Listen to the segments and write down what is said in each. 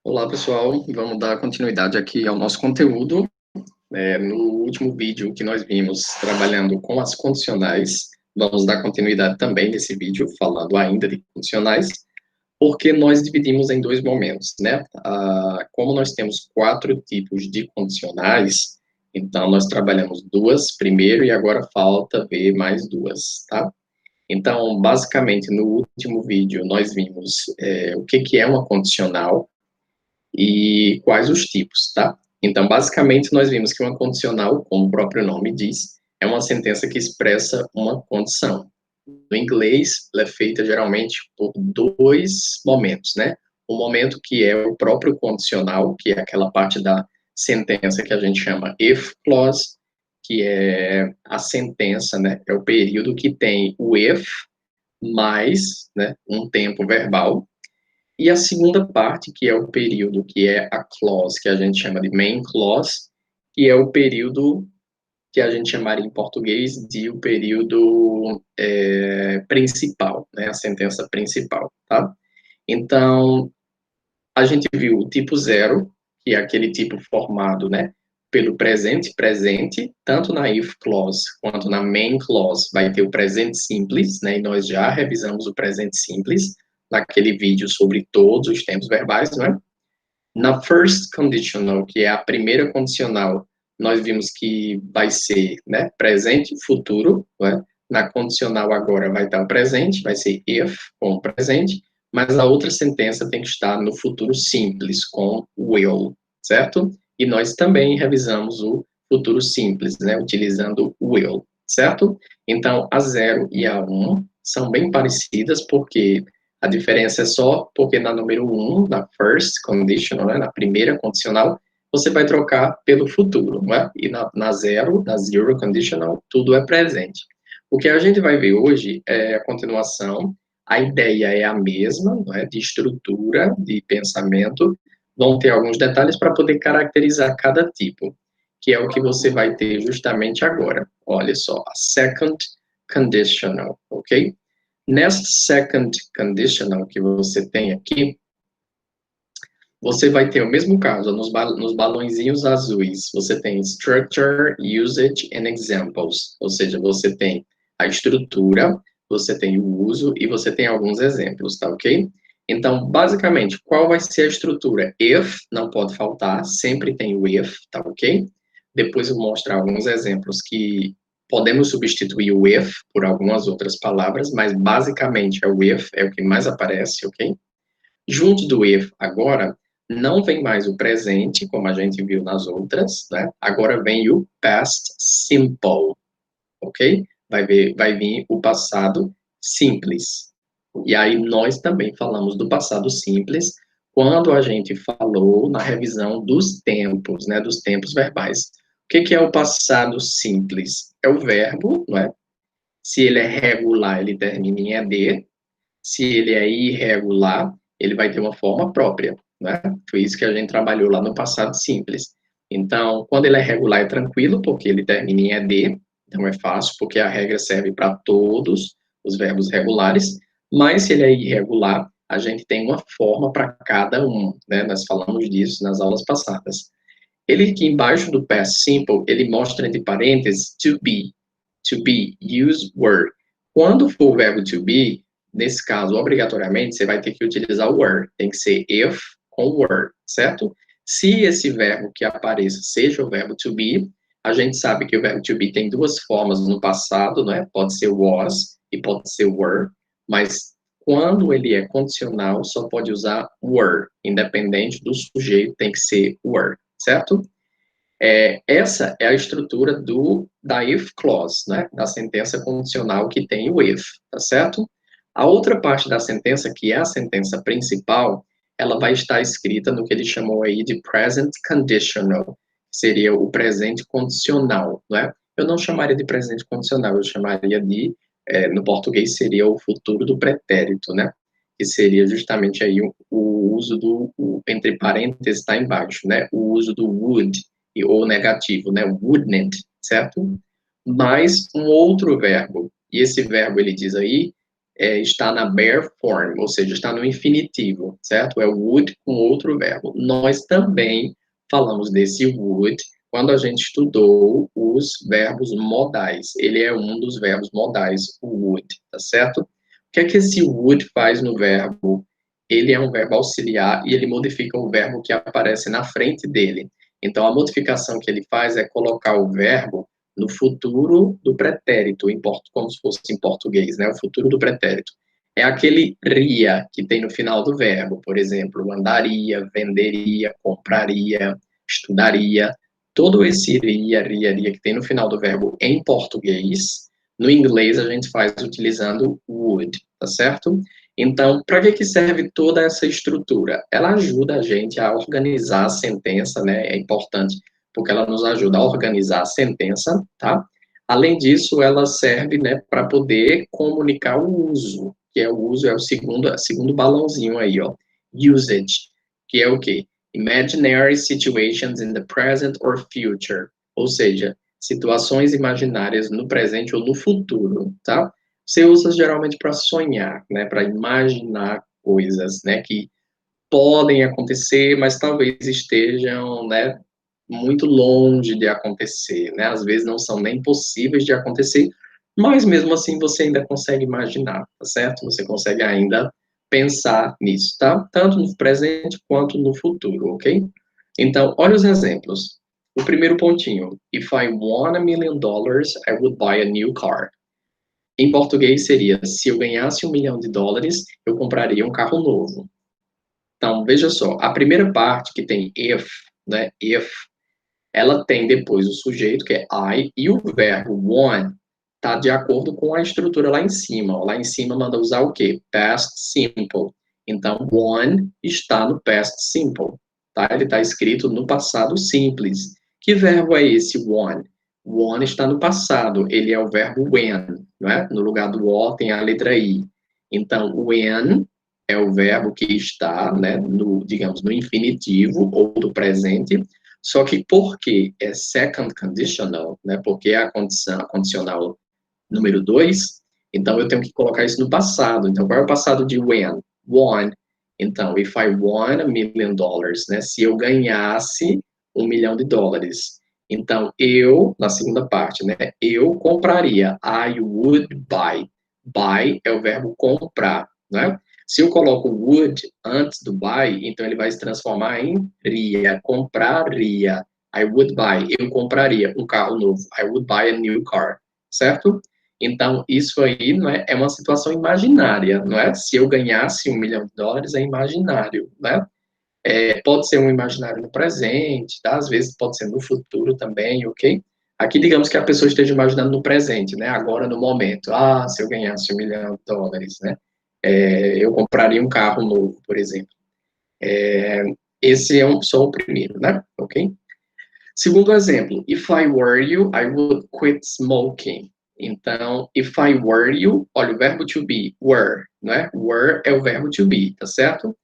Olá, pessoal. Vamos dar continuidade aqui ao nosso conteúdo. No último vídeo que nós vimos trabalhando com as condicionais, vamos dar continuidade também nesse vídeo, falando ainda de condicionais, porque nós dividimos em dois momentos, né? Como nós temos 4 tipos de condicionais, então nós trabalhamos duas primeiro e agora falta ver mais duas, tá? Então, basicamente, no último vídeo, nós vimos o que é uma condicional, e quais os tipos, tá? Então, basicamente, nós vimos que uma condicional, como o próprio nome diz, é uma sentença que expressa uma condição. No inglês, ela é feita geralmente por dois momentos, né? Um momento que é o próprio condicional, que é aquela parte da sentença que a gente chama if clause, que é a sentença, né? É o período que tem o if mais, né, um tempo verbal, e a segunda parte, que é o período, que é a clause, que a gente chama de main clause, que é o período que a gente chamaria em português de o período principal, né, a sentença principal, tá? Então, a gente viu o tipo zero, que é aquele tipo formado, né, pelo presente, tanto na if clause quanto na main clause vai ter o presente simples, né, e nós já revisamos o presente simples naquele vídeo sobre todos os tempos verbais, né? Na first conditional, que é a primeira condicional, nós vimos que vai ser, né, presente e futuro, né? Na condicional agora vai estar o presente, vai ser if com o presente, mas a outra sentença tem que estar no futuro simples, com will, certo? E nós também revisamos o futuro simples, né, utilizando will, certo? Então, a 0 e a 1 são bem parecidas, porque a diferença é só porque na número 1, na first conditional, né, na primeira condicional, você vai trocar pelo futuro, né? E na zero, na zero conditional, tudo é presente. O que a gente vai ver hoje é a continuação. A ideia é a mesma, não é? De estrutura, de pensamento. Vão ter alguns detalhes para poder caracterizar cada tipo, que é o que você vai ter justamente agora. Olha só, a second conditional, ok? Nessa second conditional que você tem aqui, você vai ter o mesmo caso, nos balõezinhos azuis, você tem structure, usage and examples, ou seja, você tem a estrutura, você tem o uso e você tem alguns exemplos, tá ok? Então, basicamente, qual vai ser a estrutura? If, não pode faltar, sempre tem o if, tá ok? Depois eu vou mostrar alguns exemplos que podemos substituir o if por algumas outras palavras, mas basicamente é o if, é o que mais aparece, ok? Junto do if, agora, não vem mais o presente, como a gente viu nas outras, né? Agora vem o past simple, ok? Vai vir o passado simples. E aí nós também falamos do passado simples quando a gente falou na revisão dos tempos, né? Dos tempos verbais. O que é o passado simples? É o verbo, não é? Se ele é regular, ele termina em ed. Se ele é irregular, ele vai ter uma forma própria, né? Foi isso que a gente trabalhou lá no passado simples. Então, quando ele é regular, é tranquilo, porque ele termina em ed, então é fácil, porque a regra serve para todos os verbos regulares, mas se ele é irregular, a gente tem uma forma para cada um, né? Nós falamos disso nas aulas passadas. Ele aqui embaixo do past simple, ele mostra entre parênteses to be, use, were. Quando for o verbo to be, nesse caso, obrigatoriamente, você vai ter que utilizar o were. Tem que ser if com were, certo? Se esse verbo que apareça seja o verbo to be, a gente sabe que o verbo to be tem duas formas no passado, né? Pode ser was e pode ser were, mas quando ele é condicional, só pode usar were, independente do sujeito, tem que ser were, certo? Essa é a estrutura da if clause, né? Da sentença condicional que tem o if, tá certo? A outra parte da sentença, que é a sentença principal, ela vai estar escrita no que ele chamou aí de present conditional, que seria o presente condicional, né? Eu não chamaria de presente condicional, eu chamaria de, no português, seria o futuro do pretérito, né? Que seria justamente aí o uso entre parênteses, está embaixo, né? O uso do would, ou negativo, né? Wouldn't, certo? Mais um outro verbo. E esse verbo, ele diz aí, está na bare form, ou seja, está no infinitivo, certo? É o would com outro verbo. Nós também falamos desse would quando a gente estudou os verbos modais. Ele é um dos verbos modais, o would, tá certo? O que é que esse would faz no verbo? Ele é um verbo auxiliar e ele modifica o verbo que aparece na frente dele. Então, a modificação que ele faz é colocar o verbo no futuro do pretérito, como se fosse em português, né? O futuro do pretérito. É aquele ria que tem no final do verbo, por exemplo, andaria, venderia, compraria, estudaria. Todo esse ria que tem no final do verbo em português, no inglês a gente faz utilizando would, tá certo? Então, para que serve toda essa estrutura? Ela ajuda a gente a organizar a sentença, né? É importante porque ela nos ajuda a organizar a sentença, tá? Além disso, ela serve, né, para poder comunicar o uso, que é o uso, é o segundo balãozinho aí, ó, usage, que é o quê? Imaginary situations in the present or future, ou seja, situações imaginárias no presente ou no futuro, tá? Você usa geralmente para sonhar, né, para imaginar coisas, né, que podem acontecer, mas talvez estejam, né, muito longe de acontecer, né? Às vezes não são nem possíveis de acontecer, mas mesmo assim você ainda consegue imaginar, tá certo? Você consegue ainda pensar nisso, tá? Tanto no presente quanto no futuro, ok? Então, olha os exemplos. O primeiro pontinho, if I won $1 million, I would buy a new car. Em português seria, se eu ganhasse $1 milhão, eu compraria um carro novo. Então, veja só, a primeira parte que tem if, né, if, ela tem depois o sujeito, que é I, e o verbo won está de acordo com a estrutura lá em cima. Ó. Lá em cima manda usar o quê? Past simple. Então, won está no past simple. Tá? Ele está escrito no passado simples. Que verbo é esse, won? Won está no passado. Ele é o verbo when. Não é? No lugar do O tem a letra I. Então, when é o verbo que está, né, no, digamos, no infinitivo ou do presente, só que porque é second conditional, né, porque é a condicional número 2, então eu tenho que colocar isso no passado. Então, qual é o passado de when? Won. Então, if I won $1 million, né, se eu ganhasse $1 milhão. Então, eu, na segunda parte, né, eu compraria. I would buy. Buy é o verbo comprar, né? Se eu coloco would antes do buy, então ele vai se transformar em ria, compraria. I would buy, eu compraria um carro novo. I would buy a new car, certo? Então, isso aí não é uma situação imaginária, não é? Se eu ganhasse $1 milhão, é imaginário, né? Pode ser um imaginário no presente, tá? Às vezes pode ser no futuro também, ok? Aqui, digamos que a pessoa esteja imaginando no presente, né? Agora, no momento. Ah, se eu ganhasse $1 milhão, né? Eu compraria um carro novo, por exemplo. Esse é só o primeiro, né? Ok? Segundo exemplo, if I were you, I would quit smoking. Então, if I were you, olha o verbo to be, were, né? Were é o verbo to be, tá certo?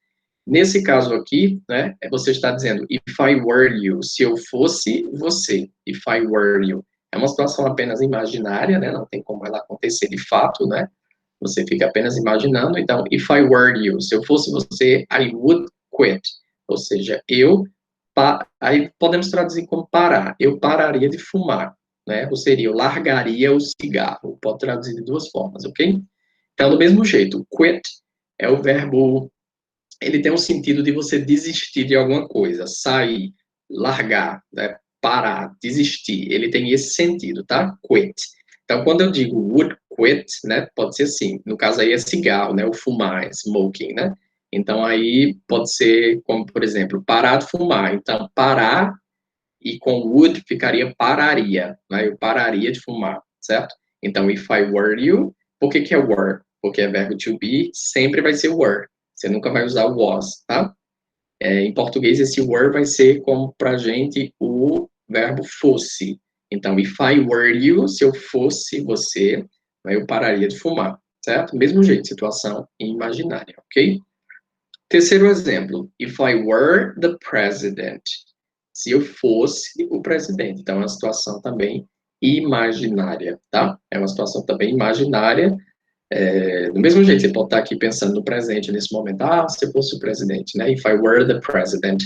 Nesse caso aqui, né, você está dizendo if I were you, se eu fosse você, if I were you. É uma situação apenas imaginária, né? Não tem como ela acontecer de fato, né? Você fica apenas imaginando. Então, if I were you, se eu fosse você, I would quit. Ou seja, aí podemos traduzir como parar. Eu pararia de fumar, né? Ou seria, eu largaria o cigarro. Pode traduzir de duas formas, ok? Então, do mesmo jeito, quit é o verbo, ele tem um sentido de você desistir de alguma coisa, sair, largar, né? Parar, desistir. Ele tem esse sentido, tá? Quit. Então, quando eu digo would quit, né? Pode ser assim. No caso aí é cigarro, né? O fumar, smoking, né? Então, aí pode ser como, por exemplo, parar de fumar. Então, parar e com would ficaria pararia, né? Eu pararia de fumar, certo? Então, if I were you, por que é were? Porque é verbo to be, sempre vai ser were. Você nunca vai usar o was, tá? Em português, esse were vai ser como pra gente o verbo fosse. Então, if I were you, se eu fosse você, eu pararia de fumar, certo? Mesmo jeito, situação imaginária, ok? Terceiro exemplo, if I were the president, se eu fosse o presidente. Então, é uma situação também imaginária, tá? É uma situação também imaginária, Do mesmo jeito, você pode estar aqui pensando no presente nesse momento. Ah, se eu fosse o presidente, né? If I were the president,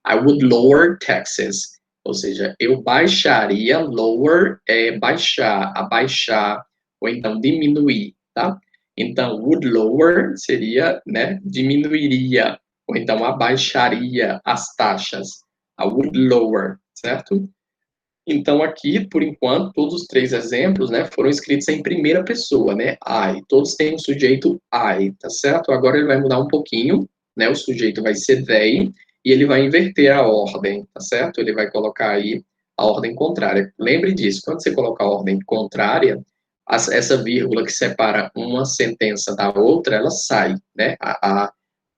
I would lower taxes. Ou seja, eu baixaria, lower é baixar, abaixar, ou então diminuir, tá? Então, would lower seria, né, diminuiria, ou então abaixaria as taxas. I would lower, certo? Então, aqui, por enquanto, todos os três exemplos, né, foram escritos em primeira pessoa, né, I. Todos têm o sujeito I, tá certo? Agora ele vai mudar um pouquinho, né, o sujeito vai ser they, e ele vai inverter a ordem, tá certo? Ele vai colocar aí a ordem contrária. Lembre disso, quando você colocar a ordem contrária, essa vírgula que separa uma sentença da outra, ela sai, né?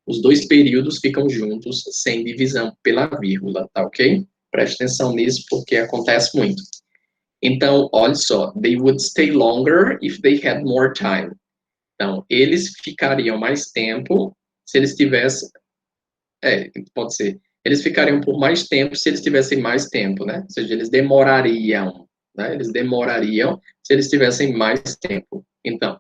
Os dois períodos ficam juntos, sem divisão pela vírgula, tá ok? Preste atenção nisso, porque acontece muito. Então, olha só, they would stay longer if they had more time. Então, eles ficariam mais tempo se eles tivessem... pode ser. Eles ficariam por mais tempo se eles tivessem mais tempo, né? Ou seja, eles demorariam, né? Eles demorariam se eles tivessem mais tempo. Então,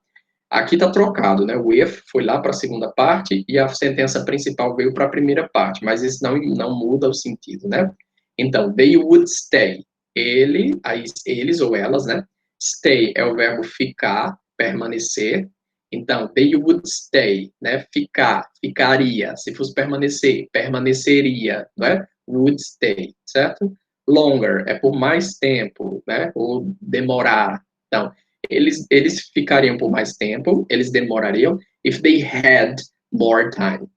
aqui está trocado, né? O if foi lá para a segunda parte e a sentença principal veio para a primeira parte, mas isso não muda o sentido, né? Então, they would stay. Eles ou elas, né? Stay é o verbo ficar, permanecer. Então, they would stay, né? Ficar, ficaria. Se fosse permanecer, permaneceria, né? Would stay, certo? Longer é por mais tempo, né? Ou demorar. Então, eles ficariam por mais tempo, eles demorariam, if they had more time.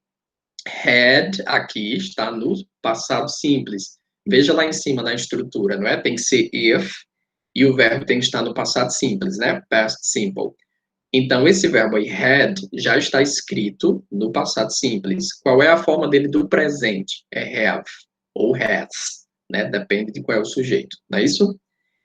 Had, aqui, está no passado simples. Veja lá em cima na estrutura, não é? Tem que ser if, e o verbo tem que estar no passado simples, né? Past simple. Então, esse verbo aí, had, já está escrito no passado simples. Qual é a forma dele do presente? É have, ou has, né? Depende de qual é o sujeito, não é isso?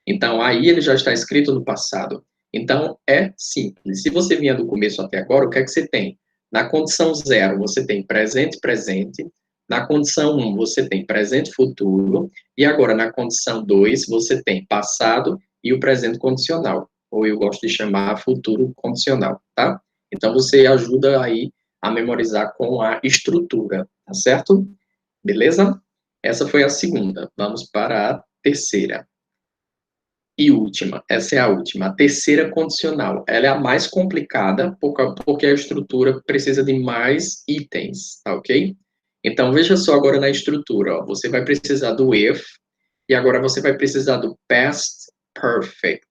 Então, aí ele já está escrito no passado. Então, é simples. Se você vier do começo até agora, o que é que você tem? Na condição 0, você tem presente, presente. Na condição 1, você tem presente, futuro. E agora, na condição 2, você tem passado e o presente condicional. Ou eu gosto de chamar futuro condicional, tá? Então, você ajuda aí a memorizar com a estrutura, tá certo? Beleza? Essa foi a segunda. Vamos para a terceira. E última, essa é a última, a terceira condicional. Ela é a mais complicada, porque a estrutura precisa de mais itens, tá ok? Então, veja só agora na estrutura, ó, você vai precisar do if, e agora você vai precisar do past perfect.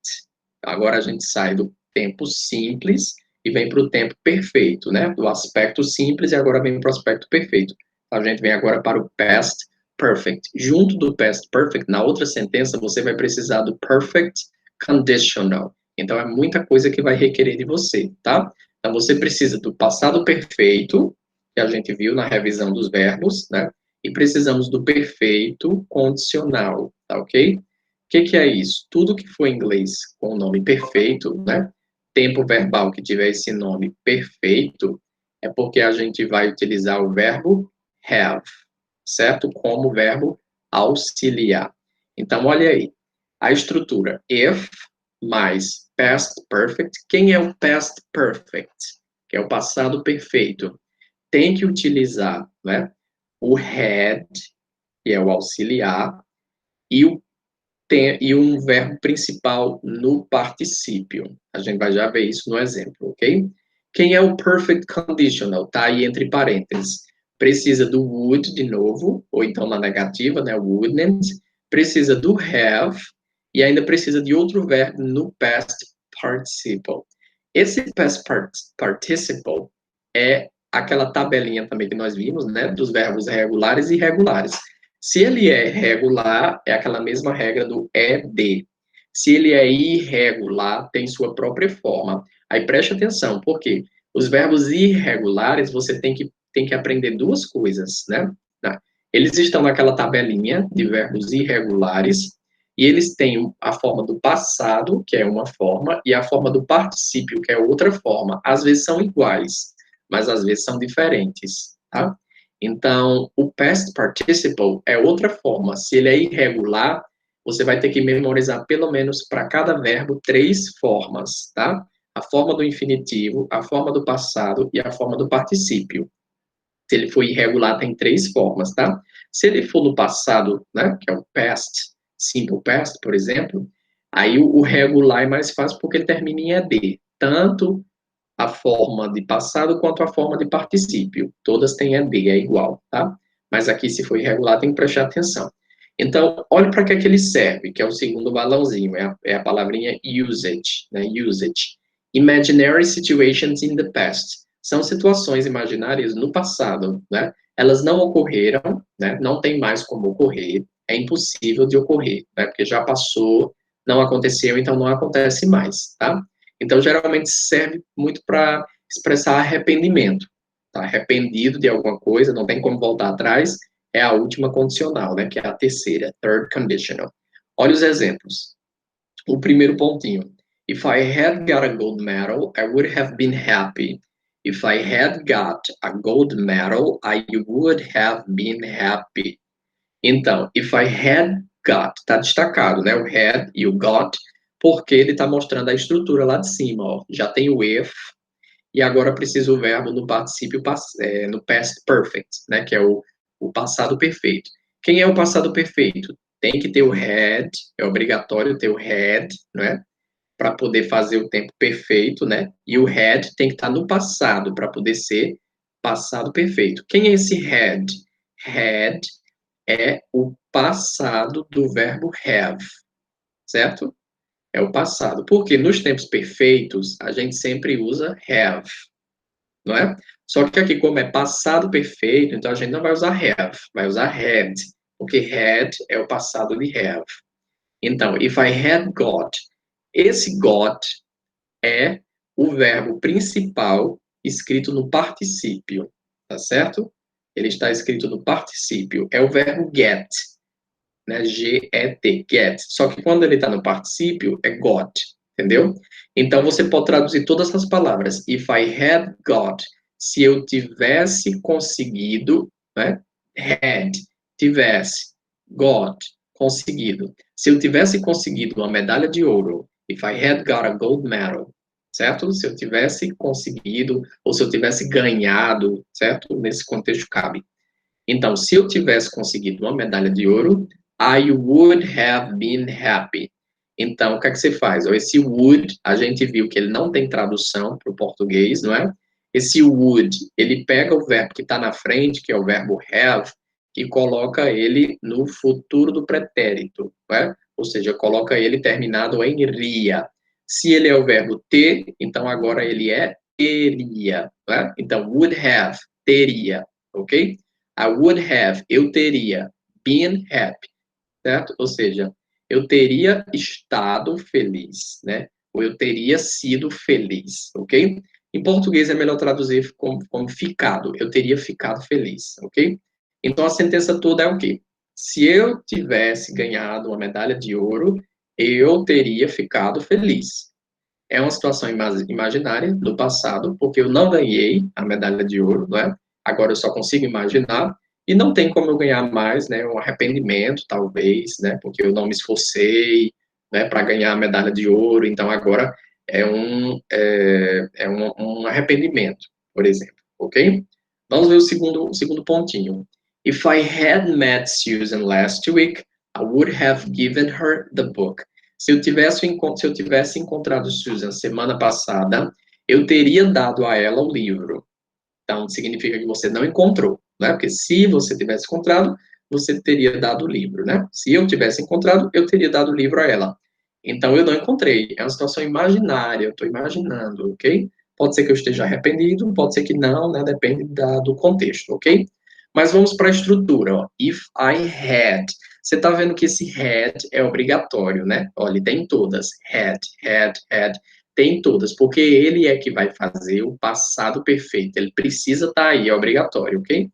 Agora a gente sai do tempo simples e vem para o tempo perfeito, né? Do aspecto simples e agora vem para o aspecto perfeito. A gente vem agora para o past perfect. Junto do past perfect, na outra sentença, você vai precisar do perfect conditional. Então, é muita coisa que vai requerer de você, tá? Então, você precisa do passado perfeito, que a gente viu na revisão dos verbos, né? E precisamos do perfeito condicional, tá ok? O que é isso? Tudo que for em inglês com o nome perfeito, né? Tempo verbal que tiver esse nome perfeito, é porque a gente vai utilizar o verbo have, certo? Como verbo auxiliar. Então, olha aí. A estrutura if mais past perfect. Quem é o past perfect? Que é o passado perfeito. Tem que utilizar, né, o had, que é o auxiliar, e, e um verbo principal no particípio. A gente vai já ver isso no exemplo, ok? Quem é o perfect conditional? Tá aí entre parênteses. Precisa do would de novo, ou então na negativa, né, wouldn't. Precisa do have, e ainda precisa de outro verbo no past participle. Esse past participle é aquela tabelinha também que nós vimos, né, dos verbos regulares e irregulares. Se ele é regular, é aquela mesma regra do ED. Se ele é irregular, tem sua própria forma. Aí preste atenção, porque os verbos irregulares você tem que aprender duas coisas, né? Eles estão naquela tabelinha de verbos irregulares, e eles têm a forma do passado, que é uma forma, e a forma do particípio, que é outra forma. Às vezes são iguais, mas às vezes são diferentes, tá? Então, o past participle é outra forma. Se ele é irregular, você vai ter que memorizar pelo menos para cada verbo 3 formas, tá? a forma do infinitivo, a forma do passado e a forma do particípio. Se ele for irregular, tem 3 formas, tá? Se ele for no passado, né, que é o past, simple past, por exemplo, aí o regular é mais fácil porque ele termina em ED. Tanto a forma de passado quanto a forma de particípio. Todas têm ED, é igual, tá? Mas aqui, se for irregular, tem que prestar atenção. Então, olhe para que é que ele serve, que é o segundo balãozinho, é a palavrinha usage, né? Usage. Imaginary situations in the past. São situações imaginárias no passado, né? Elas não ocorreram, né? Não tem mais como ocorrer, é impossível de ocorrer, né? Porque já passou, não aconteceu, então não acontece mais, tá? Então, geralmente serve muito para expressar arrependimento. Tá arrependido de alguma coisa, não tem como voltar atrás, é a última condicional, né, que é a terceira, third conditional. Olha os exemplos. O primeiro pontinho. If I had got a gold medal, I would have been happy. If I had got a gold medal, I would have been happy. Então, if I had got, está destacado, né? O had e o got, porque ele está mostrando a estrutura lá de cima, ó. Já tem o if, e agora precisa o verbo no particípio, no past perfect, né? Que é o passado perfeito. Quem é o passado perfeito? Tem que ter o had, é obrigatório ter o had, né? Para poder fazer o tempo perfeito, né? E o had tem que estar no passado para poder ser passado perfeito. Quem é esse had? Had é o passado do verbo have, certo? É o passado. Porque nos tempos perfeitos, a gente sempre usa have, não é? Só que aqui, como é passado perfeito, então a gente não vai usar have, vai usar had, porque had é o passado de have. Então, if I had got, esse got é o verbo principal escrito no particípio, tá certo? Ele está escrito no particípio, é o verbo get, né? G-E-T, get. Só que quando ele está no particípio, é got, entendeu? Então, você pode traduzir todas as palavras. If I had got, se eu tivesse conseguido, né? Had, tivesse, got, conseguido. Se eu tivesse conseguido uma medalha de ouro, if I had got a gold medal, certo? Se eu tivesse conseguido, ou se eu tivesse ganhado, certo? Nesse contexto cabe. Então, se eu tivesse conseguido uma medalha de ouro, I would have been happy. Então, o que é que você faz? Esse would, a gente viu que ele não tem tradução para o português, não é? Esse would, ele pega o verbo que está na frente, que é o verbo have, e coloca ele no futuro do pretérito, não é? Ou seja, coloca ele terminado em ria. Se ele é o verbo ter, então agora ele é teria, não é? Então, would have, teria, ok? I would have, eu teria, been happy, certo? Ou seja, eu teria estado feliz, né? Ou eu teria sido feliz, ok? Em português é melhor traduzir como ficado, eu teria ficado feliz, ok? Então a sentença toda é o quê? Se eu tivesse ganhado uma medalha de ouro, eu teria ficado feliz. É uma situação imaginária do passado, porque eu não ganhei a medalha de ouro, não é? Agora eu só consigo imaginar, e não tem como eu ganhar mais, né? Um arrependimento, talvez, né? Porque eu não me esforcei, né? Para ganhar a medalha de ouro, então agora é um arrependimento, por exemplo, ok? Vamos ver o segundo pontinho. If I had met Susan last week, I would have given her the book. Se eu tivesse encontrado Susan semana passada, eu teria dado a ela o livro. Então, significa que você não encontrou, né? Porque se você tivesse encontrado, você teria dado o livro, né? Se eu tivesse encontrado, eu teria dado o livro a ela. Então, eu não encontrei. É uma situação imaginária, eu estou imaginando, ok? Pode ser que eu esteja arrependido, pode ser que não, né? Depende do contexto, ok? Mas vamos para a estrutura, ó. If I had. Você está vendo que esse had é obrigatório, né? Olha, tem todas. Had. Tem todas, porque ele é que vai fazer o passado perfeito. Ele precisa estar aí, é obrigatório, ok?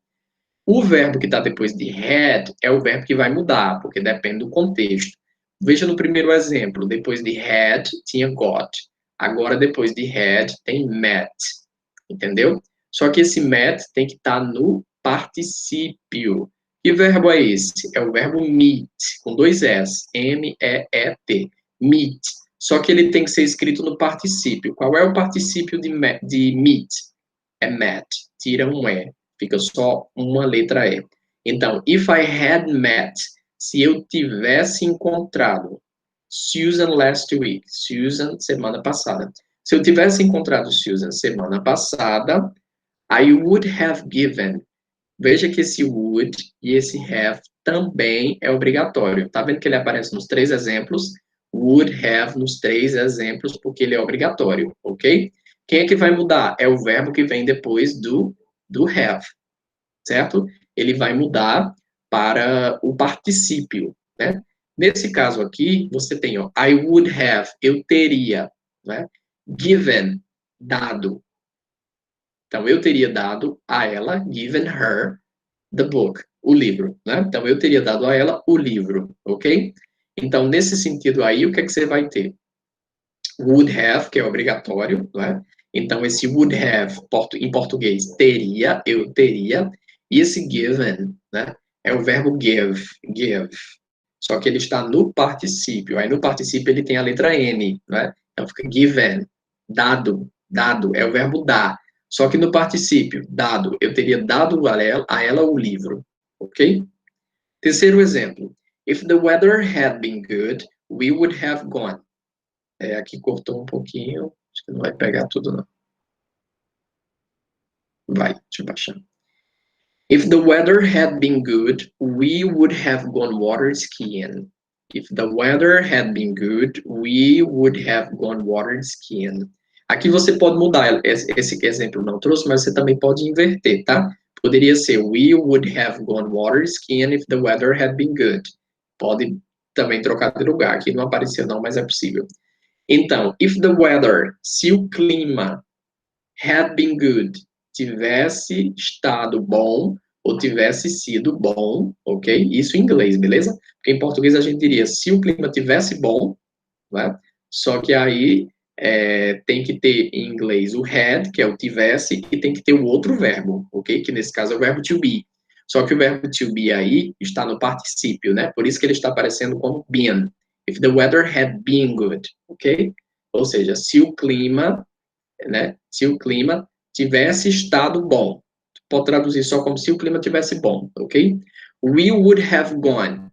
O verbo que está depois de had é o verbo que vai mudar, porque depende do contexto. Veja no primeiro exemplo, depois de had tinha got. Agora, depois de had, tem met. Entendeu? Só que esse met tem que estar no particípio. Que verbo é esse? É o verbo meet, com 2 S. M-E-E-T. Meet. Só que ele tem que ser escrito no particípio. Qual é o particípio de meet? É met. Tira um E. Fica só uma letra E. Então, if I had met, se eu tivesse encontrado Susan last week, Susan semana passada. Se eu tivesse encontrado Susan semana passada, I would have given. Veja que esse would e esse have também é obrigatório. Tá vendo que ele aparece nos três exemplos? Would have nos três exemplos, porque ele é obrigatório, ok? Quem é que vai mudar? É o verbo que vem depois do have, certo? Ele vai mudar para o particípio, né? Nesse caso aqui, você tem, ó, I would have, eu teria, né? Given, dado. Então, eu teria dado a ela, given her, the book, o livro, né? Então, eu teria dado a ela o livro, ok? Então, nesse sentido aí, o que é que você vai ter? Would have, que é obrigatório, né? Então, esse would have, em português, teria, eu teria, e esse given, né? É o verbo give. Só que ele está no particípio. Aí, no particípio, ele tem a letra N, né? Então, fica given, dado, é o verbo dar. Só que no particípio, dado, eu teria dado a ela o livro, ok? Terceiro exemplo. If the weather had been good, we would have gone. Aqui cortou um pouquinho, acho que não vai pegar tudo, não. Vai, deixa eu baixar. If the weather had been good, we would have gone water skiing. If the weather had been good, we would have gone water skiing. Aqui você pode mudar, esse exemplo não trouxe, mas você também pode inverter, tá? Poderia ser, we would have gone water skiing if the weather had been good. Pode também trocar de lugar, aqui não apareceu não, mas é possível. Então, if the weather, se o clima had been good, tivesse estado bom, ou tivesse sido bom, ok? Isso em inglês, beleza? Porque em português a gente diria, se o clima tivesse bom, né? Só que aí tem que ter em inglês o had, que é o tivesse, e tem que ter o outro verbo, ok? Que nesse caso é o verbo to be. Só que o verbo to be aí está no particípio, né? Por isso que ele está aparecendo como been. If the weather had been good, ok? Ou seja, se o clima, né? Se o clima tivesse estado bom. Pode traduzir só como se o clima tivesse bom, ok? We would have gone.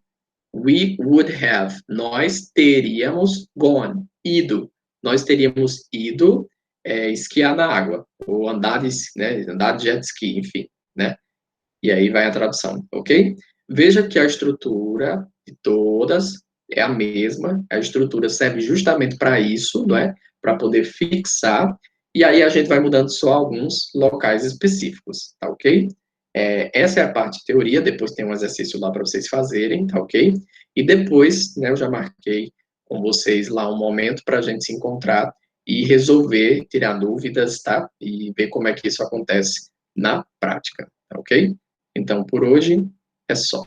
We would have. Nós teríamos gone. Ido. Nós teríamos ido esquiar na água. Ou andar de jet ski, enfim, né? E aí vai a tradução, ok? Veja que a estrutura de todas é a mesma. A estrutura serve justamente para isso, não é? Para poder fixar. E aí a gente vai mudando só alguns locais específicos, tá ok? Essa é a parte de teoria, depois tem um exercício lá para vocês fazerem, tá ok? E depois, né, eu já marquei com vocês lá um momento para a gente se encontrar e resolver, tirar dúvidas, tá? E ver como é que isso acontece na prática, tá ok? Então, por hoje, é só.